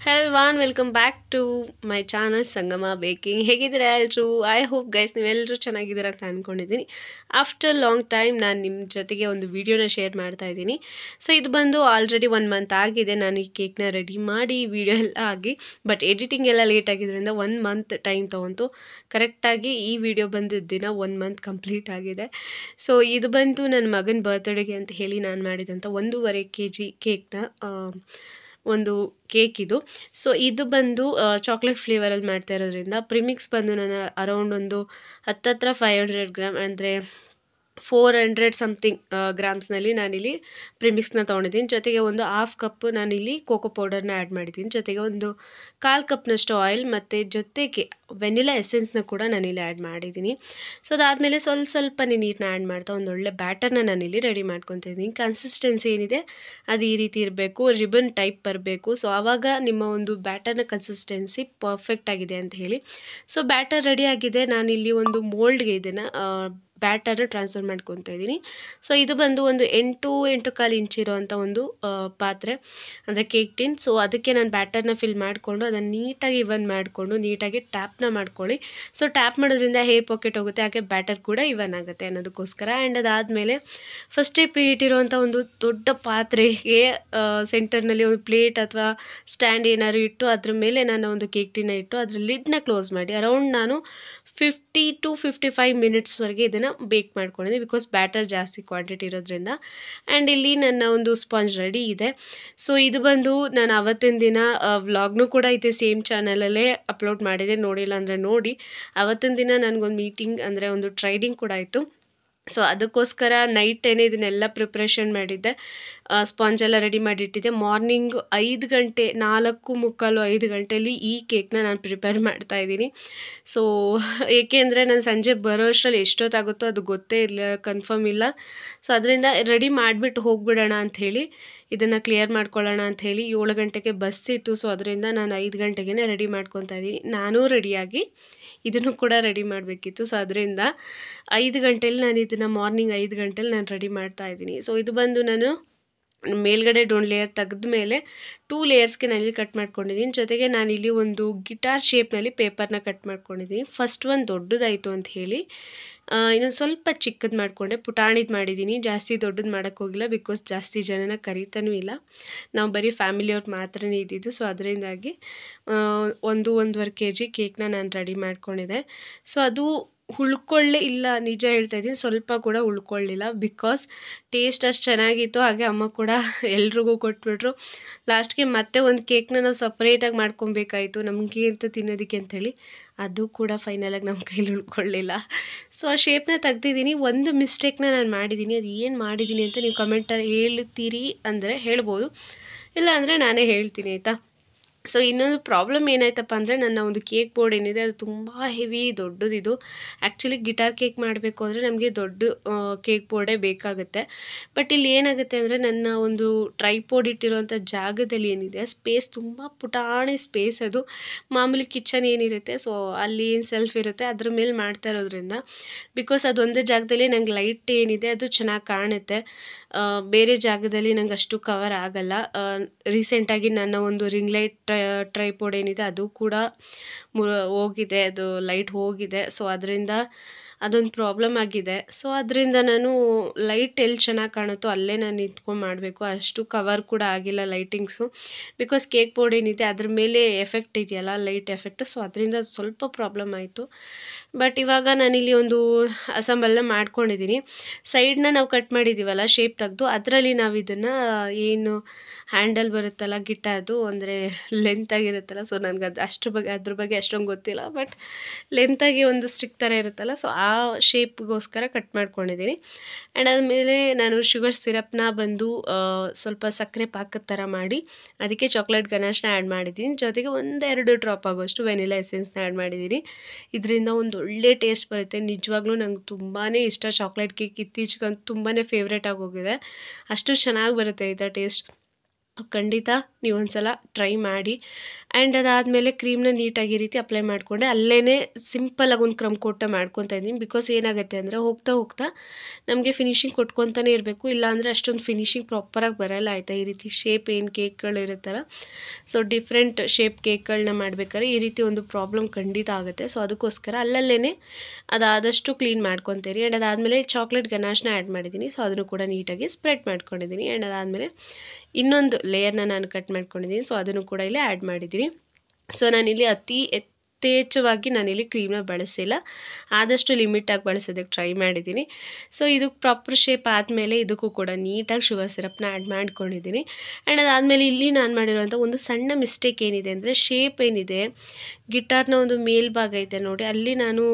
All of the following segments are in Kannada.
Hello everyone, welcome back to my channel Sangama baking. ಹೇಗಿದ್ದೀರಾ ಎಲ್ಲರೂ? ಐ ಹೋಪ್ ಗೈಸ್ ನೀವೆಲ್ಲರೂ ಚೆನ್ನಾಗಿದ್ದೀರಾ ಅಂತ ಅಂದ್ಕೊಂಡಿದ್ದೀನಿ. ಆಫ್ಟರ್ ಲಾಂಗ್ ಟೈಮ್ ನಾನು ನಿಮ್ಮ ಜೊತೆಗೆ ಒಂದು ವಿಡಿಯೋನ ಶೇರ್ ಮಾಡ್ತಾ ಇದ್ದೀನಿ. ಸೊ ಇದು ಬಂದು ಆಲ್ರೆಡಿ 1 ಮಂತ್ ಆಗಿದೆ ನಾನು ಈ ಕೇಕ್ನ ರೆಡಿ ಮಾಡಿ ವಿಡಿಯೋ ಎಲ್ಲ ಆಗಿ, ಬಟ್ ಎಡಿಟಿಂಗ್ ಎಲ್ಲ ಲೇಟ್ ಆಗಿದ್ದರಿಂದ 1 ಮಂತ್ ಟೈಮ್ ತೊಗೊಂತು. ಕರೆಕ್ಟಾಗಿ ಈ ವಿಡಿಯೋ ಬಂದಿದ್ದ ದಿನ 1 ಮಂತ್ ಕಂಪ್ಲೀಟ್ ಆಗಿದೆ. ಸೊ ಇದು ಬಂದು ನನ್ನ ಮಗನ ಬರ್ತ್ಡೇಗೆ ಅಂತ ಹೇಳಿ ನಾನು ಮಾಡಿದಂಥ 1.5 kg ಕೇಕ್ನ ಒಂದು ಕೇಕ್ ಇದು. ಸೊ ಇದು ಬಂದು ಚಾಕ್ಲೇಟ್ ಫ್ಲೇವರಲ್ಲಿ ಮಾಡ್ತಾ ಇರೋದ್ರಿಂದ ಪ್ರಿಮಿಕ್ಸ್ ಬಂದು ನಾನು ಅರೌಂಡ್ ಒಂದು ಹತ್ತತ್ರ 500 ಗ್ರಾಮ್ ಅಂದರೆ 400 ಸಮಥಿಂಗ್ ಗ್ರಾಮ್ಸ್ನಲ್ಲಿ ನಾನಿಲ್ಲಿ ಪ್ರಿಮಿಕ್ಸ್ನ ತೊಗೊಂಡಿದ್ದೀನಿ. ಜೊತೆಗೆ ಒಂದು ಹಾಫ್ ಕಪ್ ನಾನಿಲ್ಲಿ ಕೋಕೋ ಪೌಡರ್ನ ಆ್ಯಡ್ ಮಾಡಿದ್ದೀನಿ. ಜೊತೆಗೆ ಒಂದು 1/4 ಕಪ್ನಷ್ಟು ಆಯಿಲ್ ಮತ್ತು ಜೊತೆಗೆ ವೆನಿಲಾ ಎಸೆನ್ಸ್ನ ಕೂಡ ನಾನಿಲ್ಲಿ ಆ್ಯಡ್ ಮಾಡಿದ್ದೀನಿ. ಸೊ ಅದಾದಮೇಲೆ ಸ್ವಲ್ಪ ನೀರನ್ನ ಆ್ಯಡ್ ಮಾಡ್ತಾ ಒಂದು ಒಳ್ಳೆ ಬ್ಯಾಟರ್ನ ನಾನಿಲ್ಲಿ ರೆಡಿ ಮಾಡ್ಕೊತಿದ್ದೀನಿ. ಕನ್ಸಿಸ್ಟೆನ್ಸಿ ಏನಿದೆ ಅದು ಈ ರೀತಿ ಇರಬೇಕು, ರಿಬನ್ ಟೈಪ್ ಬರಬೇಕು. ಸೊ ಆವಾಗ ನಿಮ್ಮ ಒಂದು ಬ್ಯಾಟರ್ನ ಕನ್ಸಿಸ್ಟೆನ್ಸಿ ಪರ್ಫೆಕ್ಟ್ ಆಗಿದೆ ಅಂತ ಹೇಳಿ. ಸೊ ಬ್ಯಾಟರ್ ರೆಡಿ ಆಗಿದೆ. ನಾನಿಲ್ಲಿ ಒಂದು ಮೋಲ್ಡ್ಗೆ ಇದನ್ನು ಬ್ಯಾಟರ್ನ ಟ್ರಾನ್ಸ್ಫರ್ ಮಾಡ್ಕೊತಾ ಇದ್ದೀನಿ. ಸೊ ಇದು ಬಂದು ಒಂದು 8-8.25 ಇಂಚ್ ಇರೋವಂಥ ಒಂದು ಪಾತ್ರೆ ಅಂದರೆ ಕೇಕ್ ಟಿನ್. ಸೊ ಅದಕ್ಕೆ ನಾನು ಬ್ಯಾಟರ್ನ ಫಿಲ್ ಮಾಡಿಕೊಂಡು ಅದನ್ನು ನೀಟಾಗಿ ಇವನ್ ಮಾಡಿಕೊಂಡು ನೀಟಾಗಿ ಟ್ಯಾಪ್ನ ಮಾಡ್ಕೊಳ್ಳಿ. ಸೊ ಟ್ಯಾಪ್ ಮಾಡೋದ್ರಿಂದ ಹೇರ್ ಪಾಕೆಟ್ ಹೋಗುತ್ತೆ, ಹಾಗೆ ಬ್ಯಾಟರ್ ಕೂಡ ಇವನ್ ಆಗುತ್ತೆ ಅನ್ನೋದಕ್ಕೋಸ್ಕರ. ಆ್ಯಂಡ್ ಅದಾದಮೇಲೆ ಫಸ್ಟೇ ಇಟ್ಟಿರೋವಂಥ ಒಂದು ದೊಡ್ಡ ಪಾತ್ರೆಗೆ ಸೆಂಟರ್ನಲ್ಲಿ ಒಂದು ಪ್ಲೇಟ್ ಅಥವಾ ಸ್ಟ್ಯಾಂಡ್ ಏನಾದ್ರು ಇಟ್ಟು ಅದ್ರ ಮೇಲೆ ನಾನು ಒಂದು ಕೇಕ್ ಟಿನ್ನ ಇಟ್ಟು ಅದ್ರ ಲಿಡ್ನ ಕ್ಲೋಸ್ ಮಾಡಿ ಅರೌಂಡ್ ನಾನು 50 to 55 ಮಿನಿಟ್ಸ್ವರೆಗೆ ಇದನ್ನು ಬೇಕ್ ಮಾಡ್ಕೊಂಡಿದ್ದೀನಿ, ಬಿಕಾಸ್ ಬ್ಯಾಟರ್ ಜಾಸ್ತಿ ಕ್ವಾಂಟಿಟಿ ಇರೋದ್ರಿಂದ. ಆ್ಯಂಡ್ ಇಲ್ಲಿ ನನ್ನ ಒಂದು ಸ್ಪಾಂಜ್ ರೆಡಿ ಇದೆ. ಸೊ ಇದು ಬಂದು ನಾನು ಆವತ್ತಿನ ದಿನ ವ್ಲಾಗ್ನೂ ಕೂಡ ಇದೆ ಸೇಮ್ ಚಾನಲಲ್ಲೇ ಅಪ್ಲೋಡ್ ಮಾಡಿದೆ, ನೋಡಿಲ್ಲ ಅಂದರೆ ನೋಡಿ. ಆವತ್ತಿನ ದಿನ ನನಗೊಂದು ಮೀಟಿಂಗ್ ಅಂದರೆ ಒಂದು ಟ್ರೈನಿಂಗ್ ಕೂಡ ಇತ್ತು. ಸೊ ಅದಕ್ಕೋಸ್ಕರ ನೈಟೇನೆ ಇದನ್ನೆಲ್ಲ ಪ್ರಿಪ್ರೇಷನ್ ಮಾಡಿದ್ದೆ, ಸ್ಪಾಂಜ್ ಎಲ್ಲ ರೆಡಿ ಮಾಡಿಟ್ಟಿದ್ದೆ. ಮಾರ್ನಿಂಗ್ 5 ಗಂಟೆ 4:45 ಗಂಟೆಯಲ್ಲಿ ಈ ಕೇಕ್ನ ನಾನು ಪ್ರಿಪೇರ್ ಮಾಡ್ತಾಯಿದ್ದೀನಿ. ಸೊ ಏಕೆಂದರೆ ನಾನು ಸಂಜೆ ಬರೋ ಅಷ್ಟರಲ್ಲಿ ಎಷ್ಟೊತ್ತಾಗುತ್ತೋ ಅದು ಗೊತ್ತೇ ಇಲ್ಲ, ಕನ್ಫರ್ಮ್ ಇಲ್ಲ. ಸೊ ಅದರಿಂದ ರೆಡಿ ಮಾಡಿಬಿಟ್ಟು ಹೋಗ್ಬಿಡೋಣ ಅಂಥೇಳಿ, ಇದನ್ನು ಕ್ಲಿಯರ್ ಮಾಡ್ಕೊಳ್ಳೋಣ ಅಂಥೇಳಿ 7 ಗಂಟೆಗೆ ಬಸ್ ಇತ್ತು. ಸೊ ಅದರಿಂದ ನಾನು 5 ಗಂಟೆಗೆ ರೆಡಿ ಮಾಡ್ಕೊತಾ ಇದ್ದೀನಿ. ನಾನೂ ರೆಡಿಯಾಗಿ ಇದನ್ನು ಕೂಡ ರೆಡಿ ಮಾಡಬೇಕಿತ್ತು. ಸೊ ಅದರಿಂದ 5 ಗಂಟೆಲಿ ನಾನು ಇದನ್ನು ಮಾರ್ನಿಂಗ್ 5 ಗಂಟೆಲಿ ನಾನು ರೆಡಿ ಮಾಡ್ತಾ ಇದ್ದೀನಿ. ಸೊ ಇದು ಬಂದು ನಾನು ಮೇಲ್ಗಡೆ ಡೋಂಟ್ ಲೇಯರ್ ತೆಗೆದ ಮೇಲೆ 2 ಲೇಯರ್ಸ್ಗೆ ನಾನಿಲ್ಲಿ ಕಟ್ ಮಾಡ್ಕೊಂಡಿದ್ದೀನಿ. ಜೊತೆಗೆ ನಾನಿಲ್ಲಿ ಒಂದು ಗಿಟಾರ್ ಶೇಪ್ನಲ್ಲಿ ಪೇಪರ್ನ ಕಟ್ ಮಾಡ್ಕೊಂಡಿದ್ದೀನಿ. ಫಸ್ಟ್ ಒಂದು ದೊಡ್ಡದಾಯಿತು ಅಂತ ಹೇಳಿ ಇನ್ನೊಂದು ಸ್ವಲ್ಪ ಚಿಕ್ಕದು ಮಾಡಿಕೊಂಡೆ, ಪುಟಾಣಿದು ಮಾಡಿದ್ದೀನಿ. ಜಾಸ್ತಿ ದೊಡ್ಡದು ಮಾಡೋಕ್ಕೋಗಿಲ್ಲ, ಬಿಕಾಸ್ ಜಾಸ್ತಿ ಜನನ ಕರಿತಾನೂ ಇಲ್ಲ, ನಾವು ಬರೀ ಫ್ಯಾಮಿಲಿಯವ್ರು ಮಾತ್ರನೇ ಇದ್ದಿದ್ದು. ಸೊ ಅದರಿಂದಾಗಿ 1.5 kg ಕೇಕ್ನ ನಾನು ರೆಡಿ ಮಾಡ್ಕೊಂಡಿದ್ದೆ. ಸೊ ಅದು ಉಳ್ಕೊಳ್ಳೇ ಇಲ್ಲ, ನಿಜ ಹೇಳ್ತಾ ಇದ್ದೀನಿ, ಸ್ವಲ್ಪ ಕೂಡ ಉಳ್ಕೊಳ್ಳಿಲ್ಲ. ಬಿಕಾಸ್ ಟೇಸ್ಟ್ ಅಷ್ಟು ಚೆನ್ನಾಗಿತ್ತು, ಹಾಗೆ ಅಮ್ಮ ಕೂಡ ಎಲ್ರಿಗೂ ಕೊಟ್ಬಿಟ್ರು. ಲಾಸ್ಟ್ಗೆ ಮತ್ತೆ ಒಂದು ಕೇಕ್ನ ನಾವು ಸಪ್ರೇಟಾಗಿ ಮಾಡ್ಕೊಬೇಕಾಯಿತು ನಮಗೆ ಅಂತ ತಿನ್ನೋದಕ್ಕೆ ಅಂಥೇಳಿ. ಅದು ಕೂಡ ಫೈನಲಾಗಿ ನಮ್ಮ ಕೈಲಿ ಉಳ್ಕೊಳ್ಳಿಲ್ಲ. ಸೊ ಆ ಶೇಪ್ನ ತೆಗ್ದಿದ್ದೀನಿ. ಒಂದು ಮಿಸ್ಟೇಕ್ನ ನಾನು ಮಾಡಿದ್ದೀನಿ, ಅದು ಏನು ಮಾಡಿದ್ದೀನಿ ಅಂತ ನೀವು ಕಮೆಂಟಲ್ಲಿ ಹೇಳ್ತೀರಿ ಅಂದರೆ ಹೇಳ್ಬೋದು, ಇಲ್ಲ ಅಂದರೆ ನಾನೇ ಹೇಳ್ತೀನಿ, ಆಯಿತಾ. ಸೊ ಇನ್ನೊಂದು ಪ್ರಾಬ್ಲಮ್ ಏನಾಯ್ತಪ್ಪ ಅಂದರೆ ನನ್ನ ಒಂದು ಕೇಕ್ ಬೋರ್ಡ್ ಏನಿದೆ ಅದು ತುಂಬ ಹೆವಿ ದೊಡ್ಡದಿದು. ಆ್ಯಕ್ಚುಲಿ ಗಿಟಾರ್ ಕೇಕ್ ಮಾಡಬೇಕು ಅಂದರೆ ನಮಗೆ ದೊಡ್ಡ ಕೇಕ್ ಬೋರ್ಡೇ ಬೇಕಾಗುತ್ತೆ. ಬಟ್ ಇಲ್ಲಿ ಏನಾಗುತ್ತೆ ಅಂದರೆ ನನ್ನ ಒಂದು ಟ್ರೈಪೋಡ್ ಇಟ್ಟಿರೋಂಥ ಜಾಗದಲ್ಲಿ ಏನಿದೆ ಸ್ಪೇಸ್ ತುಂಬ ಪುಟಾಣಿ ಸ್ಪೇಸ್, ಅದು ಮಾಮೂಲಿ ಕಿಚನ್ ಏನಿರುತ್ತೆ ಸೊ ಅಲ್ಲಿ ಏನು ಸೆಲ್ಫ್ ಇರುತ್ತೆ ಅದ್ರ ಮೇಲೆ ಮಾಡ್ತಾ ಇರೋದ್ರಿಂದ, ಬಿಕಾಸ್ ಅದೊಂದೇ ಜಾಗದಲ್ಲಿ ನಂಗೆ ಲೈಟ್ ಏನಿದೆ ಅದು ಚೆನ್ನಾಗಿ ಕಾಣುತ್ತೆ, ಬೇರೆ ಜಾಗದಲ್ಲಿ ನಂಗೆ ಅಷ್ಟು ಕವರ್ ಆಗಲ್ಲ. ರೀಸೆಂಟಾಗಿ ನನ್ನ ಒಂದು ರಿಂಗ್ ಲೈಟ್ ಟ್ರೈಪೋಡ್ ಏನಿದೆ ಅದು ಕೂಡ ಹೋಗಿದೆ, ಅದು ಲೈಟ್ ಹೋಗಿದೆ. ಸೊ ಅದರಿಂದ ಅದೊಂದು ಪ್ರಾಬ್ಲಮ್ ಆಗಿದೆ. ಸೊ ಅದರಿಂದ ನಾನು ಲೈಟ್ ಎಲ್ಲಿ ಚೆನ್ನಾಗಿ ಕಾಣುತ್ತೋ ಅಲ್ಲೇ ನಾನು ನಿಂತ್ಕೊಂಡು ಮಾಡಬೇಕು, ಅಷ್ಟು ಕವರ್ ಕೂಡ ಆಗಿಲ್ಲ ಲೈಟಿಂಗ್ಸು, ಬಿಕಾಸ್ ಕೇಕ್ ಬೋರ್ಡ್ ಏನಿದೆ ಅದ್ರ ಮೇಲೆ ಎಫೆಕ್ಟ್ ಇದೆಯಲ್ಲ, ಲೈಟ್ ಎಫೆಕ್ಟು. ಸೊ ಅದರಿಂದ ಸ್ವಲ್ಪ ಪ್ರಾಬ್ಲಮ್ ಆಯಿತು. ಬಟ್ ಇವಾಗ ನಾನಿಲ್ಲಿ ಒಂದು ಅಸೆಂಬಲ್ನ ಮಾಡ್ಕೊಂಡಿದ್ದೀನಿ. ಸೈಡನ್ನ ನಾವು ಕಟ್ ಮಾಡಿದ್ದೀವಲ್ಲ ಶೇಪ್ ತೆಗೆದು, ಅದರಲ್ಲಿ ನಾವು ಇದನ್ನು ಏನು ಹ್ಯಾಂಡಲ್ ಬರುತ್ತಲ್ಲ ಗಿಟಾರ್ದು, ಅಂದರೆ ಲೆಂತಾಗಿರುತ್ತಲ್ಲ, ಸೊ ನನಗೆ ಅದು ಅದ್ರ ಬಗ್ಗೆ ಅಷ್ಟೊಂದು ಗೊತ್ತಿಲ್ಲ, ಬಟ್ ಲೆಂತಾಗಿ ಒಂದು ಸ್ಟಿಕ್ ಥರ ಇರುತ್ತಲ್ಲ, ಸೊ ಆ ಶೇಪ್ಗೋಸ್ಕರ ಕಟ್ ಮಾಡ್ಕೊಂಡಿದ್ದೀನಿ. ಆ್ಯಂಡ್ ಆದಮೇಲೆ ನಾನು ಶುಗರ್ ಸಿರಪ್ನ ಬಂದು ಸ್ವಲ್ಪ ಸಕ್ಕರೆ ಪಾಕದ ಥರ ಮಾಡಿ ಅದಕ್ಕೆ ಚಾಕ್ಲೇಟ್ ಗನಾಶ್ನ ಆ್ಯಡ್ ಮಾಡಿದ್ದೀನಿ. ಜೊತೆಗೆ 1-2 ಡ್ರಾಪ್ ಆಗೋಷ್ಟು ವೆನಿಲಾ ಎಸೆನ್ಸ್ನ ಆ್ಯಡ್ ಮಾಡಿದ್ದೀನಿ. ಇದರಿಂದ ಒಂದು ಒಳ್ಳೆ ಟೇಸ್ಟ್ ಬರುತ್ತೆ. ನಿಜವಾಗ್ಲೂ ನಂಗೆ ತುಂಬಾ ಇಷ್ಟ ಚಾಕ್ಲೇಟ್ ಕೇಕ್, ಇತ್ತೀಚೆಗಂತೂ ತುಂಬಾ ಫೇವ್ರೇಟ್ ಆಗೋಗಿದೆ, ಅಷ್ಟು ಚೆನ್ನಾಗಿ ಬರುತ್ತೆ ಇದರ ಟೇಸ್ಟ್. ಖಂಡಿತ ನೀವು ಒಂದ್ಸಲ ಟ್ರೈ ಮಾಡಿ. ಆ್ಯಂಡ್ ಅದಾದಮೇಲೆ ಕ್ರೀಮ್ನ ನೀಟಾಗಿ ಈ ರೀತಿ ಅಪ್ಲೈ ಮಾಡಿಕೊಂಡೆ ಅಲ್ಲೇ ಸಿಂಪಲಾಗಿ ಒಂದು ಕ್ರಮ್ ಕೋಟ ಮಾಡ್ಕೊತಾ ಇದ್ದೀನಿ. ಬಿಕಾಸ್ ಏನಾಗುತ್ತೆ ಅಂದರೆ ಹೋಗ್ತಾ ಹೋಗ್ತಾ ನಮಗೆ ಫಿನಿಶಿಂಗ್ ಕೊಟ್ಕೊತಾನೆ ಇರಬೇಕು, ಇಲ್ಲಾಂದರೆ ಅಷ್ಟೊಂದು ಫಿನಿಶಿಂಗ್ ಪ್ರಾಪರಾಗಿ ಬರೋಲ್ಲ ಆಯಿತಾ. ಈ ರೀತಿ ಶೇಪ್ ಏನು ಕೇಕ್ಗಳಿರುತ್ತಲ್ಲ, ಸೊ ಡಿಫ್ರೆಂಟ್ ಶೇಪ್ ಕೇಕ್ಗಳನ್ನ ಮಾಡಬೇಕಾದ್ರೆ ಈ ರೀತಿ ಒಂದು ಪ್ರಾಬ್ಲಮ್ ಖಂಡಿತ ಆಗುತ್ತೆ. ಸೊ ಅದಕ್ಕೋಸ್ಕರ ಅಲ್ಲಲ್ಲೇ ಅದಾದಷ್ಟು ಕ್ಲೀನ್ ಮಾಡ್ಕೊತೀರಿ. ಆ್ಯಂಡ್ ಅದಾದಮೇಲೆ ಚಾಕ್ಲೇಟ್ ಗನಾಶ್ನ ಆ್ಯಡ್ ಮಾಡಿದ್ದೀನಿ. ಸೊ ಅದನ್ನು ಕೂಡ ನೀಟಾಗಿ ಸ್ಪ್ರೆಡ್ ಮಾಡ್ಕೊಂಡಿದ್ದೀನಿ. ಆ್ಯಂಡ್ ಅದಾದಮೇಲೆ ಇನ್ನೊಂದು ಲೇಯರ್ನ ನಾನು ಕಟ್ ಮಾಡ್ಕೊಂಡಿದ್ದೀನಿ. ಸೊ ಅದನ್ನು ಕೂಡ ಇಲ್ಲಿ ಆ್ಯಡ್ ಮಾಡಿದ್ದೀನಿ. ಸೊ ನಾನಿಲ್ಲಿ ಅತಿ ಯಥೇಚ್ಛವಾಗಿ ನಾನಿಲ್ಲಿ ಕ್ರೀಮ್ನ ಬಳಸಿಲ್ಲ, ಆದಷ್ಟು ಲಿಮಿಟಾಗಿ ಬಳಸೋದಕ್ಕೆ ಟ್ರೈ ಮಾಡಿದ್ದೀನಿ. ಸೊ ಇದಕ್ಕೆ ಪ್ರಾಪರ್ ಶೇಪ್ ಆದಮೇಲೆ ಇದಕ್ಕೂ ಕೂಡ ನೀಟಾಗಿ ಶುಗರ್ ಸಿರಪ್ನ ಆ್ಯಡ್ ಮಾಡ್ಕೊಂಡಿದ್ದೀನಿ. ಆ್ಯಂಡ್ ಅದಾದಮೇಲೆ ಇಲ್ಲಿ ನಾನು ಮಾಡಿರೋಂಥ ಒಂದು ಸಣ್ಣ ಮಿಸ್ಟೇಕ್ ಏನಿದೆ ಅಂದರೆ, ಶೇಪ್ ಏನಿದೆ ಗಿಟಾರ್ನ ಒಂದು ಮೇಲ್ಭಾಗ ಐತೆ ನೋಡಿ, ಅಲ್ಲಿ ನಾನು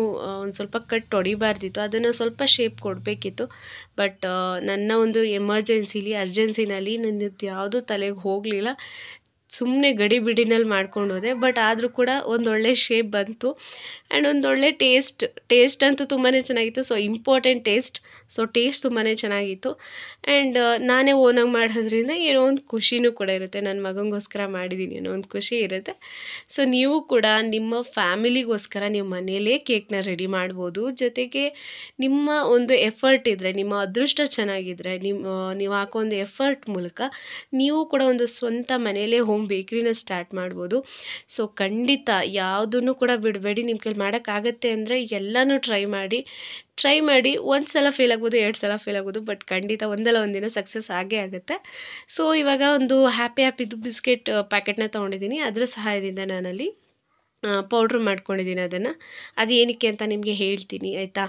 ಒಂದು ಸ್ವಲ್ಪ ಕಟ್ ಹೊಡಿಬಾರ್ದಿತ್ತು, ಅದನ್ನು ಸ್ವಲ್ಪ ಶೇಪ್ ಕೊಡಬೇಕಿತ್ತು. ಬಟ್ ನನ್ನ ಒಂದು ಎಮರ್ಜೆನ್ಸಿಲಿ ಅರ್ಜೆನ್ಸಿನಲ್ಲಿ ನನ್ನದು ಯಾವುದೂ ತಲೆಗೆ ಹೋಗಲಿಲ್ಲ, ಸುಮ್ಮನೆ ಗಡಿ ಬಿಡಿನಲ್ಲಿ ಮಾಡ್ಕೊಂಡು ಹೋದೆ. ಬಟ್ ಆದರೂ ಕೂಡ ಒಂದೊಳ್ಳೆ ಶೇಪ್ ಬಂತು ಆ್ಯಂಡ್ ಒಂದೊಳ್ಳೆ ಟೇಸ್ಟ್ ಅಂತೂ ತುಂಬಾ ಚೆನ್ನಾಗಿತ್ತು. So important taste. So taste ತುಂಬಾ ಚೆನ್ನಾಗಿತ್ತು. ಆ್ಯಂಡ್ ನಾನೇ ಓನಾಗಿ ಮಾಡೋದ್ರಿಂದ ಏನೋ ಒಂದು ಖುಷಿನೂ ಕೂಡ ಇರುತ್ತೆ, ನನ್ನ ಮಗನಿಗೋಸ್ಕರ ಮಾಡಿದ್ದೀನಿ ಅನ್ನೋ ಒಂದು ಖುಷಿ ಇರುತ್ತೆ. ಸೊ ನೀವು ಕೂಡ ನಿಮ್ಮ ಫ್ಯಾಮಿಲಿಗೋಸ್ಕರ ನೀವು ಮನೆಯಲ್ಲೇ ಕೇಕ್ನ ರೆಡಿ ಮಾಡ್ಬೋದು. ಜೊತೆಗೆ ನಿಮ್ಮ ಒಂದು ಎಫರ್ಟ್ ಇದ್ದರೆ, ನಿಮ್ಮ ಅದೃಷ್ಟ ಚೆನ್ನಾಗಿದ್ದರೆ, ನೀವು ಹಾಕೋ ಒಂದು ಎಫರ್ಟ್ ಮೂಲಕ ನೀವು ಕೂಡ ಒಂದು ಸ್ವಂತ ಮನೆಯಲ್ಲೇ ಹೋಮ್ ಬೇಕ್ರಿನ ಸ್ಟಾರ್ಟ್ ಮಾಡ್ಬೋದು. ಸೊ ಖಂಡಿತ ಯಾವುದನ್ನು ಕೂಡ ಬಿಡಬೇಡಿ. ನಿಮ್ಮ ಕೈಲಿ ಮಾಡೋಕ್ಕಾಗತ್ತೆ ಅಂದರೆ ಎಲ್ಲನೂ ಟ್ರೈ ಮಾಡಿ. ಒಂದು ಸಲ ಫೇಲ್ ಆಗ್ಬೋದು, 2 ಸಲ ಫೇಲ್ ಆಗ್ಬೋದು, ಬಟ್ ಖಂಡಿತ ಒಂದಲ್ಲ ಒಂದಿನ ಸಕ್ಸಸ್ ಆಗೇ ಆಗುತ್ತೆ. ಸೊ ಇವಾಗ ಒಂದು ಹ್ಯಾಪಿದು ಬಿಸ್ಕೆಟ್ ಪ್ಯಾಕೆಟ್ನ ತೊಗೊಂಡಿದ್ದೀನಿ. ಅದರ ಸಹಾಯದಿಂದ ನಾನಲ್ಲಿ ಪೌಡ್ರ್ ಮಾಡ್ಕೊಂಡಿದ್ದೀನಿ. ಅದು ಏನಕ್ಕೆ ಅಂತ ನಿಮಗೆ ಹೇಳ್ತೀನಿ ಆಯಿತಾ.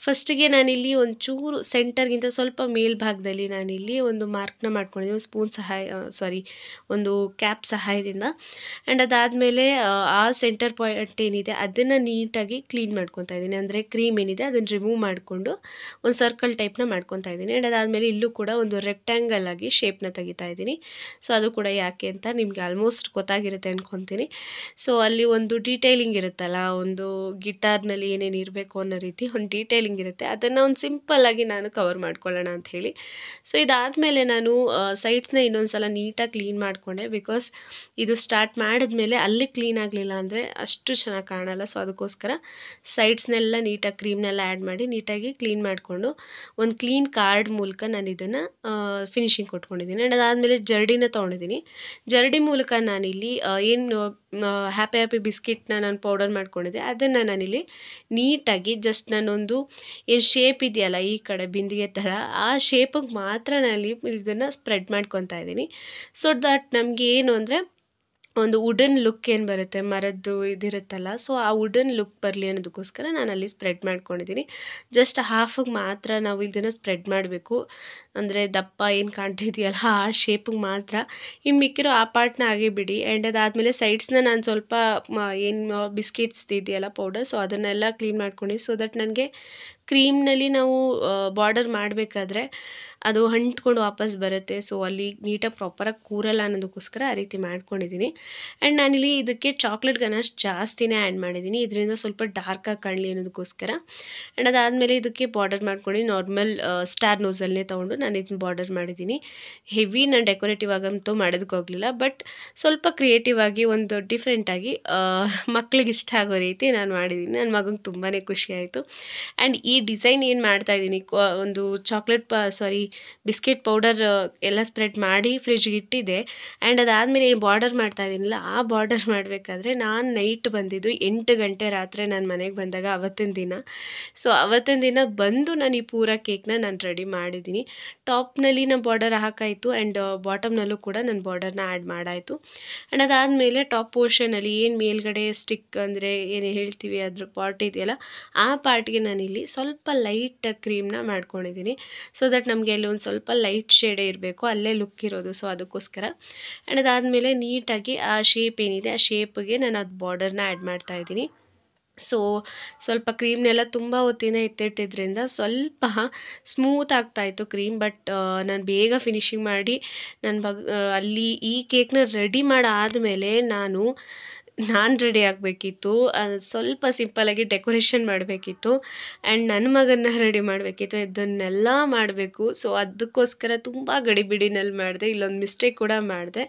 ಫಸ್ಟಿಗೆ ನಾನಿಲ್ಲಿ ಒಂಚೂರು ಸೆಂಟರ್ಗಿಂತ ಸ್ವಲ್ಪ ಮೇಲ್ಭಾಗದಲ್ಲಿ ನಾನಿಲ್ಲಿ ಒಂದು ಮಾರ್ಕ್ನ ಮಾಡ್ಕೊಂಡಿದ್ದೀನಿ, ಒಂದು ಕ್ಯಾಪ್ ಸಹಾಯದಿಂದ. ಆ್ಯಂಡ್ ಅದಾದಮೇಲೆ ಆ ಸೆಂಟರ್ ಪಾಯಿಂಟ್ ಏನಿದೆ ಅದನ್ನು ನೀಟಾಗಿ ಕ್ಲೀನ್ ಮಾಡ್ಕೊತಾ ಇದ್ದೀನಿ. ಅಂದರೆ ಕ್ರೀಮ್ ಏನಿದೆ ಅದನ್ನು ರಿಮೂವ್ ಮಾಡಿಕೊಂಡು ಒಂದು ಸರ್ಕಲ್ ಟೈಪ್ನ ಮಾಡ್ಕೊತಾ ಇದ್ದೀನಿ. ಆ್ಯಂಡ್ ಅದಾದಮೇಲೆ ಇಲ್ಲೂ ಕೂಡ ಒಂದು ರೆಕ್ಟ್ಯಾಂಗಲ್ ಆಗಿ ಶೇಪ್ನ ತೆಗಿತಾ ಇದ್ದೀನಿ. ಸೊ ಅದು ಕೂಡ ಯಾಕೆ ಅಂತ ನಿಮಗೆ ಆಲ್ಮೋಸ್ಟ್ ಗೊತ್ತಾಗಿರುತ್ತೆ ಅಂದ್ಕೊತೀನಿ. ಸೊ ಅಲ್ಲಿ ಒಂದು ಡೀಟೇಲಿಂಗ್ ಇರುತ್ತಲ್ಲ, ಒಂದು ಗಿಟಾರ್ನಲ್ಲಿ ಏನೇನು ಇರಬೇಕು ಅನ್ನೋ ರೀತಿ ಒಂದು ಡೀಟೇಲಿಂಗ್ ಇರುತ್ತೆ, ಅದನ್ನು ಒಂದು ಸಿಂಪಲ್ಲಾಗಿ ನಾನು ಕವರ್ ಮಾಡ್ಕೊಳ್ಳೋಣ ಅಂತ ಹೇಳಿ. ಸೊ ಇದಾದಮೇಲೆ ನಾನು ಸೈಡ್ಸ್ನ ಇನ್ನೊಂದು ಸಲ ನೀಟಾಗಿ ಕ್ಲೀನ್ ಮಾಡಿಕೊಂಡೆ. ಬಿಕಾಸ್ ಇದು ಸ್ಟಾರ್ಟ್ ಮಾಡಿದ್ಮೇಲೆ ಅಲ್ಲಿ ಕ್ಲೀನ್ ಆಗಲಿಲ್ಲ ಅಂದರೆ ಅಷ್ಟು ಚೆನ್ನಾಗಿ ಕಾಣಲ್ಲ. ಸೊ ಅದಕ್ಕೋಸ್ಕರ ಸೈಡ್ಸ್ನೆಲ್ಲ ನೀಟಾಗಿ ಕ್ರೀಮ್ನೆಲ್ಲ ಆ್ಯಡ್ ಮಾಡಿ ನೀಟಾಗಿ ಕ್ಲೀನ್ ಮಾಡಿಕೊಂಡು ಒಂದು ಕ್ಲೀನ್ ಕಾರ್ಡ್ ಮೂಲಕ ನಾನು ಇದನ್ನು ಫಿನಿಶಿಂಗ್ ಕೊಟ್ಕೊಂಡಿದ್ದೀನಿ. ಆ್ಯಂಡ್ ಅದಾದಮೇಲೆ ಜರ್ಡಿನ ತೊಗೊಂಡಿದ್ದೀನಿ. ಜರ್ಡಿ ಮೂಲಕ ನಾನಿಲ್ಲಿ ಏನು ಹ್ಯಾಪಿ ಬಿಸ್ಕಿಟ್ನ ನಾನು ಪೌಡರ್ ಮಾಡ್ಕೊಂಡಿದ್ದೆ ಅದನ್ನು ನಾನಿಲ್ಲಿ ನೀಟಾಗಿ ಜಸ್ಟ್ ನಾನೊಂದು ಏನು ಶೇಪ್ ಇದೆಯಲ್ಲ ಈ ಕಡೆ ಬಿಂದಿಗೆ ಥರ, ಆ ಶೇಪಿಗೆ ಮಾತ್ರ ನಾನಿಲ್ಲಿ ಇದನ್ನು ಸ್ಪ್ರೆಡ್ ಮಾಡ್ಕೊತಾ ಇದ್ದೀನಿ. ಸೊ ದಟ್ ನಮಗೆ ಏನು ಅಂದರೆ ಒಂದು ವುಡನ್ ಲುಕ್ ಏನು ಬರುತ್ತೆ, ಮರದ್ದು ಇದಿರುತ್ತಲ್ಲ, ಸೊ ಆ ವುಡನ್ ಲುಕ್ ಬರಲಿ ಅನ್ನೋದಕ್ಕೋಸ್ಕರ ನಾನು ಅಲ್ಲಿ ಸ್ಪ್ರೆಡ್ ಮಾಡ್ಕೊಂಡಿದ್ದೀನಿ. ಜಸ್ಟ್ ಹಾಫಿಗೆ ಮಾತ್ರ ನಾವು ಇದನ್ನು ಸ್ಪ್ರೆಡ್ ಮಾಡಬೇಕು. ಅಂದರೆ ದಪ್ಪ ಏನು ಕಾಣ್ತಿದೆಯಲ್ಲ ಆ ಶೇಪಿಗೆ ಮಾತ್ರ, ಇನ್ನು ಮಿಕ್ಕಿರೋ ಆ ಪಾರ್ಟ್ನ ಹಾಗೆ ಬಿಡಿ. ಆ್ಯಂಡ್ ಅದಾದಮೇಲೆ ಸೈಡ್ಸ್ನ ನಾನು ಸ್ವಲ್ಪ ಏನು ಬಿಸ್ಕಿಟ್ಸ್ ಇದೆಯಲ್ಲ ಪೌಡರ್, ಸೊ ಅದನ್ನೆಲ್ಲ ಕ್ಲೀನ್ ಮಾಡ್ಕೊಂಡಿದ್ದೀನಿ. ಸೊ ದಟ್ ನನಗೆ ಕ್ರೀಮ್ನಲ್ಲಿ ನಾವು ಬಾರ್ಡರ್ ಮಾಡಬೇಕಾದ್ರೆ ಅದು ಅಂಟ್ಕೊಂಡು ವಾಪಸ್ ಬರುತ್ತೆ. ಸೊ ಅಲ್ಲಿ ನೀಟಾಗಿ ಪ್ರಾಪರಾಗಿ ಕೂರಲ್ಲ ಅನ್ನೋದಕ್ಕೋಸ್ಕರ ಆ ರೀತಿ ಮಾಡ್ಕೊಂಡಿದ್ದೀನಿ. ಆ್ಯಂಡ್ ನಾನಿಲ್ಲಿ ಇದಕ್ಕೆ ಚಾಕ್ಲೇಟ್ ಗನಾಶ್ ಜಾಸ್ತಿನೇ ಆ್ಯಡ್ ಮಾಡಿದ್ದೀನಿ, ಇದರಿಂದ ಸ್ವಲ್ಪ ಡಾರ್ಕಾಗಿ ಕಾಣಲಿ ಅನ್ನೋದಕ್ಕೋಸ್ಕರ. ಆ್ಯಂಡ್ ಅದಾದಮೇಲೆ ಇದಕ್ಕೆ ಬಾರ್ಡರ್ ಮಾಡ್ಕೊಂಡು ನಾರ್ಮಲ್ ಸ್ಟಾರ್ ನೋಸಲ್ನೇ ತೊಗೊಂಡು ನಾನು ಇದನ್ನ ಬಾರ್ಡರ್ ಮಾಡಿದ್ದೀನಿ. ಹೆವಿ ನಾನು ಡೆಕೋರೇಟಿವ್ ಆಗಂತೂ ಮಾಡೋದಕ್ಕೆ ಹೋಗಲಿಲ್ಲ, ಬಟ್ ಸ್ವಲ್ಪ ಕ್ರಿಯೇಟಿವ್ ಆಗಿ ಒಂದು ಡಿಫ್ರೆಂಟಾಗಿ ಮಕ್ಳಿಗೆ ಇಷ್ಟ ಆಗೋ ರೀತಿ ನಾನು ಮಾಡಿದ್ದೀನಿ. ನನ್ನ ಮಗನಿಗೆ ತುಂಬಾ ಖುಷಿಯಾಯಿತು. ಆ್ಯಂಡ್ ಈ ಡಿಸೈನ್ ಏನು ಮಾಡ್ತಾಯಿದ್ದೀನಿ, ಒಂದು ಬಿಸ್ಕೆಟ್ ಪೌಡರ್ ಎಲ್ಲ ಸ್ಪ್ರೆಡ್ ಮಾಡಿ ಫ್ರಿಜ್ಗೆ ಇಟ್ಟಿದ್ದೆ. ಆ್ಯಂಡ್ ಅದಾದಮೇಲೆ ಬಾರ್ಡರ್ ಮಾಡ್ತಾ ಇದ್ದೀನಲ್ಲ, ಆ ಬಾರ್ಡರ್ ಮಾಡಬೇಕಾದ್ರೆ ನಾನು ನೈಟ್ ಬಂದಿದ್ದು 8 ಗಂಟೆ ರಾತ್ರಿ ನಾನು ಮನೆಗೆ ಬಂದಾಗ ಅವತ್ತಿನ ದಿನ. ಸೊ ಅವತ್ತಿನ ದಿನ ಬಂದು ನಾನು ಈ ಪೂರ ಕೇಕ್ನ ನಾನು ರೆಡಿ ಮಾಡಿದ್ದೀನಿ. ಟಾಪ್ನಲ್ಲಿ ನಾನು ಬಾರ್ಡರ್ ಹಾಕಾಯಿತು ಆ್ಯಂಡ್ ಬಾಟಮ್ನಲ್ಲೂ ಕೂಡ ನಾನು ಬಾರ್ಡರ್ನ ಆ್ಯಡ್ ಮಾಡಾಯಿತು. ಆ್ಯಂಡ್ ಅದಾದಮೇಲೆ ಟಾಪ್ ಪೋರ್ಷನಲ್ಲಿ ಏನು ಮೇಲ್ಗಡೆ ಸ್ಟಿಕ್ ಅಂದರೆ ಏನು ಹೇಳ್ತೀವಿ ಅದ್ರ ಪಾರ್ಟ್ ಇದೆಯಲ್ಲ, ಆ ಪಾರ್ಟ್ಗೆ ನಾನಿಲ್ಲಿ ಸ್ವಲ್ಪ ಲೈಟ್ ಕ್ರೀಮ್ನ ಮಾಡ್ಕೊಂಡಿದ್ದೀನಿ. ಸೊ ದಟ್ ನಮಗೆ ಅಲ್ಲಿ ಒಂದು ಸ್ವಲ್ಪ ಲೈಟ್ ಶೇಡೇ ಇರಬೇಕು, ಅಲ್ಲೇ ಲುಕ್ ಇರೋದು. ಸೊ ಅದಕ್ಕೋಸ್ಕರ. ಆ್ಯಂಡ್ ಅದಾದಮೇಲೆ ನೀಟಾಗಿ ಆ ಶೇಪ್ ಏನಿದೆ ಆ ಶೇಪ್ಗೆ ನಾನು ಅದು ಬಾರ್ಡರ್ನ ಆ್ಯಡ್ ಮಾಡ್ತಾಯಿದ್ದೀನಿ. ಸೊ ಸ್ವಲ್ಪ ಕ್ರೀಮ್ನೆಲ್ಲ ತುಂಬ ಹೊತ್ತಿನ ಎತ್ತಿಟ್ಟಿದ್ರಿಂದ ಸ್ವಲ್ಪ ಸ್ಮೂತ್ ಆಗ್ತಾಯಿತ್ತು ಕ್ರೀಮ್. ಬಟ್ ನಾನು ಬೇಗ ಫಿನಿಶಿಂಗ್ ಮಾಡಿ ಅಲ್ಲಿ ಈ ಕೇಕ್ನ ರೆಡಿ ಮಾಡಾದಮೇಲೆ ನಾನು ನಾನು ರೆಡಿ ಆಗಬೇಕಿತ್ತು. ಸ್ವಲ್ಪ ಸಿಂಪಲ್ಲಾಗಿ ಡೆಕೋರೇಷನ್ ಮಾಡಬೇಕಿತ್ತು ಆ್ಯಂಡ್ ನನ್ನ ಮಗನ್ನ ರೆಡಿ ಮಾಡಬೇಕಿತ್ತು. ಇದನ್ನೆಲ್ಲ ಮಾಡಬೇಕು. ಸೊ ಅದಕ್ಕೋಸ್ಕರ ತುಂಬ ಗಡಿಬಿಡಿನಲ್ಲಿ ಮಾಡಿದೆ. ಇಲ್ಲೊಂದು ಮಿಸ್ಟೇಕ್ ಕೂಡ ಮಾಡಿದೆ.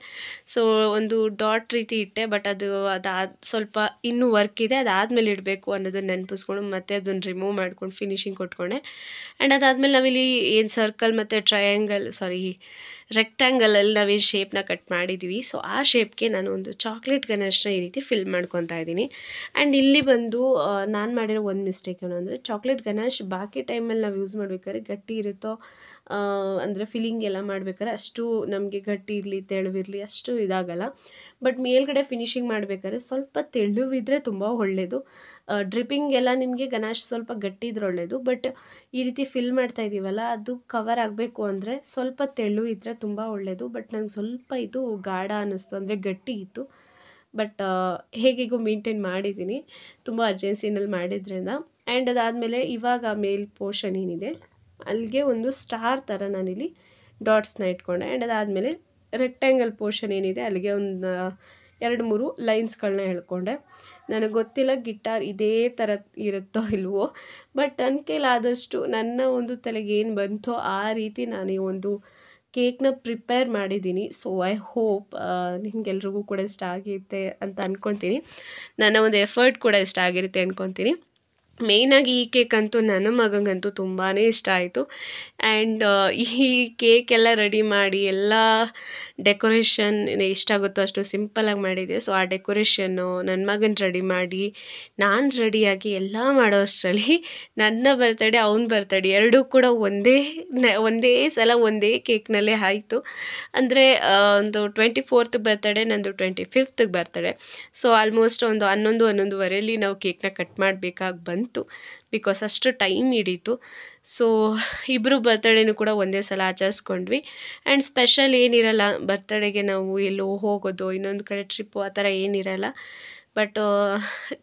ಸೊ ಒಂದು ಡಾಟ್ ರೀತಿ ಇಟ್ಟೆ, ಬಟ್ ಸ್ವಲ್ಪ ಇನ್ನೂ ವರ್ಕ್ ಇದೆ, ಅದಾದಮೇಲೆ ಇಡಬೇಕು ಅನ್ನೋದನ್ನ ನೆನಪಿಸ್ಕೊಂಡು ಮತ್ತೆ ಅದನ್ನು ರಿಮೂವ್ ಮಾಡ್ಕೊಂಡು ಫಿನಿಶಿಂಗ್ ಕೊಟ್ಕೊಂಡೆ. ಆ್ಯಂಡ್ ಅದಾದಮೇಲೆ ನಾವಿಲ್ಲಿ ಏನು ಸರ್ಕಲ್ ಮತ್ತು ರೆಕ್ಟ್ಯಾಂಗಲಲ್ಲಿ ನಾವೇನು ಶೇಪ್ನ ಕಟ್ ಮಾಡಿದ್ದೀವಿ, ಸೊ ಆ ಶೇಪ್ಗೆ ನಾನು ಒಂದು ಚಾಕ್ಲೇಟ್ ಗಣೇಶನ ಈ ರೀತಿ ಫಿಲ್ ಮಾಡ್ಕೊತಾ ಇದ್ದೀನಿ. ಆ್ಯಂಡ್ ಇಲ್ಲಿ ಬಂದು ನಾನು ಮಾಡಿರೋ ಒಂದು ಮಿಸ್ಟೇಕ್ ಏನು ಅಂದರೆ, ಚಾಕ್ಲೇಟ್ ಗಣೇಶ್ ಬಾಕಿ ಟೈಮಲ್ಲಿ ನಾವು ಯೂಸ್ ಮಾಡ್ಬೇಕಾದ್ರೆ ಗಟ್ಟಿ ಇರುತ್ತೋ ಅಂದರೆ ಫಿಲ್ಲಿಂಗ್ ಎಲ್ಲ ಮಾಡ್ಬೇಕಾದ್ರೆ ಅಷ್ಟು ನಮಗೆ ಗಟ್ಟಿ ಇರಲಿ ತೆಳುವಿರಲಿ ಅಷ್ಟು ಇದಾಗಲ್ಲ. ಬಟ್ ಮೇಲ್ಗಡೆ ಫಿನಿಶಿಂಗ್ ಮಾಡಬೇಕಾದ್ರೆ ಸ್ವಲ್ಪ ತೆಳುವಿದ್ರೆ ತುಂಬ ಒಳ್ಳೆಯದು. ಡ್ರಿಪ್ಪಿಂಗ್ ಎಲ್ಲ ನಿಮಗೆ ಗಣೇಶ್ ಸ್ವಲ್ಪ ಗಟ್ಟಿ ಇದ್ರೆ ಒಳ್ಳೆಯದು. ಬಟ್ ಈ ರೀತಿ ಫಿಲ್ ಮಾಡ್ತಾ ಇದ್ದೀವಲ್ಲ, ಅದು ಕವರ್ ಆಗಬೇಕು ಅಂದರೆ ಸ್ವಲ್ಪ ತೆಳು ಇದ್ದರೆ ತುಂಬ ಒಳ್ಳೆಯದು. ಬಟ್ ನಂಗೆ ಸ್ವಲ್ಪ ಇದು ಗಾಢ ಅನ್ನಿಸ್ತು, ಅಂದರೆ ಗಟ್ಟಿ ಇತ್ತು. ಬಟ್ ಹೇಗಿಗೂ ಮೇಂಟೈನ್ ಮಾಡಿದ್ದೀನಿ ತುಂಬ ಅರ್ಜೆನ್ಸಿನಲ್ಲಿ ಮಾಡಿದ್ರಿಂದ. ಆ್ಯಂಡ್ ಅದಾದಮೇಲೆ ಇವಾಗ ಮೇಲ್ ಪೋರ್ಷನ್ ಏನಿದೆ ಅಲ್ಲಿಗೆ ಒಂದು ಸ್ಟಾರ್ ಥರ ನಾನಿಲ್ಲಿ ಡಾಟ್ಸ್ನ ಇಟ್ಕೊಂಡೆ. ಆ್ಯಂಡ್ ಅದಾದಮೇಲೆ ರೆಕ್ಟ್ಯಾಂಗಲ್ ಪೋರ್ಷನ್ ಏನಿದೆ ಅಲ್ಲಿಗೆ ಒಂದು 2-3 ಲೈನ್ಸ್ಗಳನ್ನ ಹೇಳ್ಕೊಂಡೆ. ನನಗೆ ಗೊತ್ತಿಲ್ಲ ಗಿಟಾರ್ ಇದೇ ಥರ ಇರುತ್ತೋ ಇಲ್ವೋ, ಬಟ್ ನನ್ನ ಕೈಲಾದಷ್ಟು ನನ್ನ ಒಂದು ತಲೆಗೆ ಏನು ಬಂತೋ ಆ ರೀತಿ ನಾನು ಈ ಒಂದು ಕೇಕ್ನ ಪ್ರಿಪೇರ್ ಮಾಡಿದ್ದೀನಿ. ಸೊ ಐ ಹೋಪ್ ನಿಮಗೆಲ್ರಿಗೂ ಕೂಡ ಇಷ್ಟ ಆಗಿರುತ್ತೆ ಅಂತ ಅಂದ್ಕೊತೀನಿ. ನನ್ನ ಒಂದು ಎಫರ್ಟ್ ಕೂಡ ಇಷ್ಟ ಆಗಿರುತ್ತೆ ಅಂದ್ಕೊತೀನಿ. ಮೇಯ್ನಾಗಿ ಈ ಕೇಕ್ ಅಂತೂ ನನ್ನ ಮಗಂಗಂತೂ ತುಂಬಾ ಇಷ್ಟ ಆಯಿತು. ಆ್ಯಂಡ್ ಈ ಕೇಕೆಲ್ಲ ರೆಡಿ ಮಾಡಿ ಎಲ್ಲ ಡೆಕೋರೇಷನ್ ಎಷ್ಟಾಗುತ್ತೋ ಅಷ್ಟು ಸಿಂಪಲಾಗಿ ಮಾಡಿದೆ. ಸೊ ಆ ಡೆಕೋರೇಷನ್ನು ನನ್ನ ಮಗನ ರೆಡಿ ಮಾಡಿ ನಾನು ರೆಡಿಯಾಗಿ ಎಲ್ಲ ಮಾಡೋ ಅಷ್ಟರಲ್ಲಿ ನನ್ನ ಬರ್ತಡೇ ಅವನ ಬರ್ತಡೇ ಎರಡೂ ಕೂಡ ಒಂದೇ ಸಲ ಒಂದೇ ಕೇಕ್ನಲ್ಲೇ ಆಯಿತು. ಅಂದರೆ ಒಂದು 24th ಬರ್ತಡೇ, ನಂದು 25th ಬರ್ತಡೇ. ಸೊ ಆಲ್ಮೋಸ್ಟ್ ಒಂದು 11-11:30 ನಾವು ಕೇಕ್ನ ಕಟ್ ಮಾಡಬೇಕಾಗಿ ಬಂತು, ಬಿಕಾಸ್ ಅಷ್ಟು ಟೈಮ್ ಹಿಡೀತು. ಸೊ ಇಬ್ಬರು ಬರ್ತಡೇನೂ ಕೂಡ ಒಂದೇ ಸಲ ಆಚರಿಸ್ಕೊಂಡ್ವಿ. ಆ್ಯಂಡ್ ಸ್ಪೆಷಲ್ ಏನಿರಲ್ಲ ಬರ್ತಡೇಗೆ, ನಾವು ಎಲ್ಲೋ ಹೋಗೋದು ಇನ್ನೊಂದು ಕಡೆ ಟ್ರಿಪ್ಪು ಆ ಥರ ಏನಿರಲ್ಲ. ಬಟ್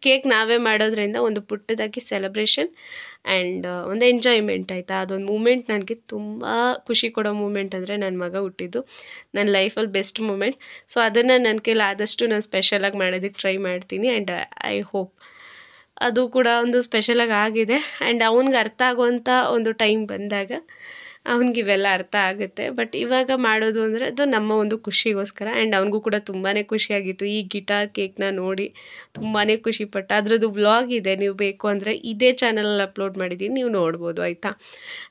ಕೇಕ್ ನಾವೇ ಮಾಡೋದ್ರಿಂದ ಒಂದು ಪುಟ್ಟದಾಗಿ ಸೆಲೆಬ್ರೇಷನ್ ಆ್ಯಂಡ್ ಒಂದು ಎಂಜಾಯ್ಮೆಂಟ್ ಆಯಿತಾ. ಅದೊಂದು ಮೂಮೆಂಟ್ ನನಗೆ ತುಂಬ ಖುಷಿ ಕೊಡೋ ಮೂಮೆಂಟ್ ಅಂದರೆ ನನ್ನ ಮಗ ಹುಟ್ಟಿದ್ದು ನನ್ನ ಲೈಫಲ್ಲಿ ಬೆಸ್ಟ್ ಮೂಮೆಂಟ್. ಸೊ ಅದನ್ನು ನನ್ನ ಕೈಲಿ ಆದಷ್ಟು ನಾನು ಸ್ಪೆಷಲಾಗಿ ಮಾಡೋದಕ್ಕೆ ಟ್ರೈ ಮಾಡ್ತೀನಿ. ಆ್ಯಂಡ್ ಐ ಹೋಪ್ ಅದು ಕೂಡ ಒಂದು ಸ್ಪೆಷಲಾಗಿ ಆಗಿದೆ. ಆ್ಯಂಡ್ ಅವ್ನಿಗೆ ಅರ್ಥ ಆಗುವಂಥ ಒಂದು ಟೈಮ್ ಬಂದಾಗ ಅವನಿಗಿವೆಲ್ಲ ಅರ್ಥ ಆಗುತ್ತೆ. ಬಟ್ ಇವಾಗ ಮಾಡೋದು ಅಂದರೆ ಅದು ನಮ್ಮ ಒಂದು ಖುಷಿಗೋಸ್ಕರ. ಆ್ಯಂಡ್ ಅವನಿಗೂ ಕೂಡ ತುಂಬಾ ಖುಷಿಯಾಗಿತ್ತು ಈ ಗಿಟಾರ್ ಕೇಕ್ನ ನೋಡಿ, ತುಂಬಾ ಖುಷಿಪಟ್ಟ. ಅದರದ್ದು ವ್ಲಾಗ್ ಇದೆ, ನೀವು ಬೇಕು ಅಂದರೆ ಇದೇ ಚಾನಲಲ್ಲಿ ಅಪ್ಲೋಡ್ ಮಾಡಿದ್ದೀನಿ, ನೀವು ನೋಡ್ಬೋದು ಆಯಿತಾ.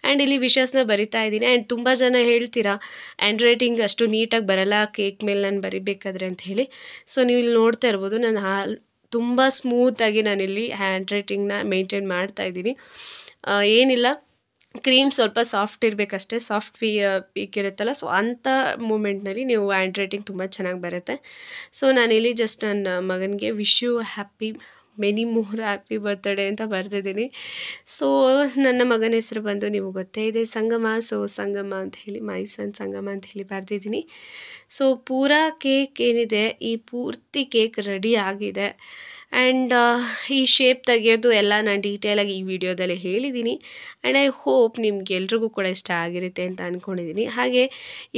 ಆ್ಯಂಡ್ ಇಲ್ಲಿ ವಿಷಸ್ನ ಬರಿತಾ ಇದ್ದೀನಿ. ಆ್ಯಂಡ್ ತುಂಬ ಜನ ಹೇಳ್ತೀರಾ ಹ್ಯಾಂಡ್ ರೈಟಿಂಗ್ ಅಷ್ಟು ನೀಟಾಗಿ ಬರಲ್ಲ ಕೇಕ್ ಮೇಲೆ ನಾನು ಬರಿಬೇಕಾದ್ರೆ ಅಂತ ಹೇಳಿ. ಸೊ ನೀವು ಇಲ್ಲಿ ನೋಡ್ತಾ ಇರ್ಬೋದು, ನಾನು ತುಂಬ ಸ್ಮೂತಾಗಿ ನಾನಿಲ್ಲಿ ಹ್ಯಾಂಡ್ ರೈಟಿಂಗ್ನ ಮೇಂಟೈನ್ ಮಾಡ್ತಾಯಿದ್ದೀನಿ. ಏನಿಲ್ಲ, ಕ್ರೀಮ್ ಸ್ವಲ್ಪ ಸಾಫ್ಟ್ ಇರಬೇಕಷ್ಟೇ, ಸಾಫ್ಟ್ ಪೀಕ್ ಇರುತ್ತಲ್ಲ, ಸೊ ಅಂಥ ಮೂಮೆಂಟ್ನಲ್ಲಿ ನೀವು ಹ್ಯಾಂಡ್ ರೈಟಿಂಗ್ ತುಂಬ ಚೆನ್ನಾಗಿ ಬರುತ್ತೆ. ಸೊ ನಾನಿಲ್ಲಿ ಜಸ್ಟ್ ನನ್ನ ಮಗನಿಗೆ wish you many more happy birthday ಅಂತ ಬರ್ತಿದ್ದೀನಿ. ಸೊ ನನ್ನ ಮಗನ ಹೆಸರು ಬಂದು ನಿಮಗೆ ಗೊತ್ತೇ ಇದೆ, ಸಂಗಮ. ಸೊ ಸಂಗಮ ಅಂತ ಹೇಳಿ, ಮೈ ಸನ್ ಸಂಗಮ ಅಂತ ಹೇಳಿ ಬರ್ತಿದ್ದೀನಿ. ಸೊ ಪೂರಾ ಕೇಕ್ ಏನಿದೆ, ಈ ಪೂರ್ತಿ ಕೇಕ್ ರೆಡಿ ಆಗಿದೆ. ಆ್ಯಂಡ್ ಈ ಶೇಪ್ ತೆಗೆಯೋದು ಎಲ್ಲ ನಾನು ಡೀಟೇಲಾಗಿ ಈ ವಿಡಿಯೋದಲ್ಲಿ ಹೇಳಿದ್ದೀನಿ. ಆ್ಯಂಡ್ ಐ ಹೋಪ್ ನಿಮ್ಗೆಲ್ರಿಗೂ ಕೂಡ ಇಷ್ಟ ಆಗಿರುತ್ತೆ ಅಂತ ಅಂದ್ಕೊಂಡಿದ್ದೀನಿ. ಹಾಗೆ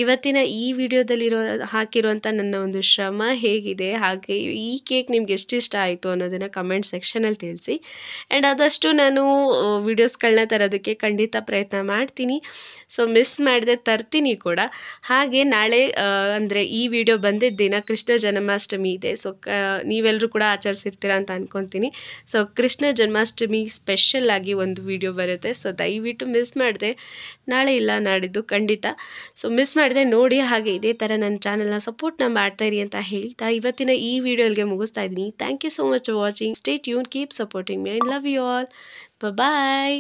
ಇವತ್ತಿನ ಈ ವಿಡಿಯೋದಲ್ಲಿರೋ ಹಾಕಿರುವಂಥ ನನ್ನ ಒಂದು ಶ್ರಮ ಹೇಗಿದೆ, ಹಾಗೆ ಈ ಕೇಕ್ ನಿಮ್ಗೆ ಎಷ್ಟು ಇಷ್ಟ ಆಯಿತು ಅನ್ನೋದನ್ನು ಕಮೆಂಟ್ ಸೆಕ್ಷನಲ್ಲಿ ತಿಳಿಸಿ. ಆ್ಯಂಡ್ ಆದಷ್ಟು ನಾನು ವೀಡಿಯೋಸ್ಗಳನ್ನ ತರೋದಕ್ಕೆ ಖಂಡಿತ ಪ್ರಯತ್ನ ಮಾಡ್ತೀನಿ. ಸೊ ಮಿಸ್ ಮಾಡದೆ ತರ್ತೀನಿ ಕೂಡ. ಹಾಗೆ ನಾಳೆ ಅಂದರೆ ಈ ವಿಡಿಯೋ ಬಂದಿದ್ದ ದಿನ ಕೃಷ್ಣ ಜನ್ಮಾಷ್ಟಮಿ ಇದೆ. ಸೊ ನೀವೆಲ್ಲರೂ ಕೂಡ ಆಚರಿಸಿರ್ತೀರ ಅಂತ ಅನ್ಕೊತೀನಿ. ಸೊ ಕೃಷ್ಣ ಜನ್ಮಾಷ್ಟಮಿ ಸ್ಪೆಷಲ್ಲಾಗಿ ಒಂದು ವಿಡಿಯೋ ಬರುತ್ತೆ. ಸೊ ದಯವಿಟ್ಟು ಮಿಸ್ ಮಾಡಿದೆ, ನಾಳೆ ಇಲ್ಲ ನಾಡಿದ್ದು ಖಂಡಿತ. ಸೊ ಮಿಸ್ ಮಾಡಿದೆ ನೋಡಿ. ಹಾಗೆ ಇದೇ ಥರ ನನ್ನ ಚಾನಲ್ನ ಸಪೋರ್ಟ್ನ ಮಾಡ್ತಾಯಿರಿ ಅಂತ ಹೇಳ್ತಾ ಇವತ್ತಿನ ಈ ವಿಡಿಯೋಗೆ ಮುಗಿಸ್ತಾ ಇದ್ದೀನಿ. Thank you so much for watching. Stay tune, keep supporting me. I love you all. Bye.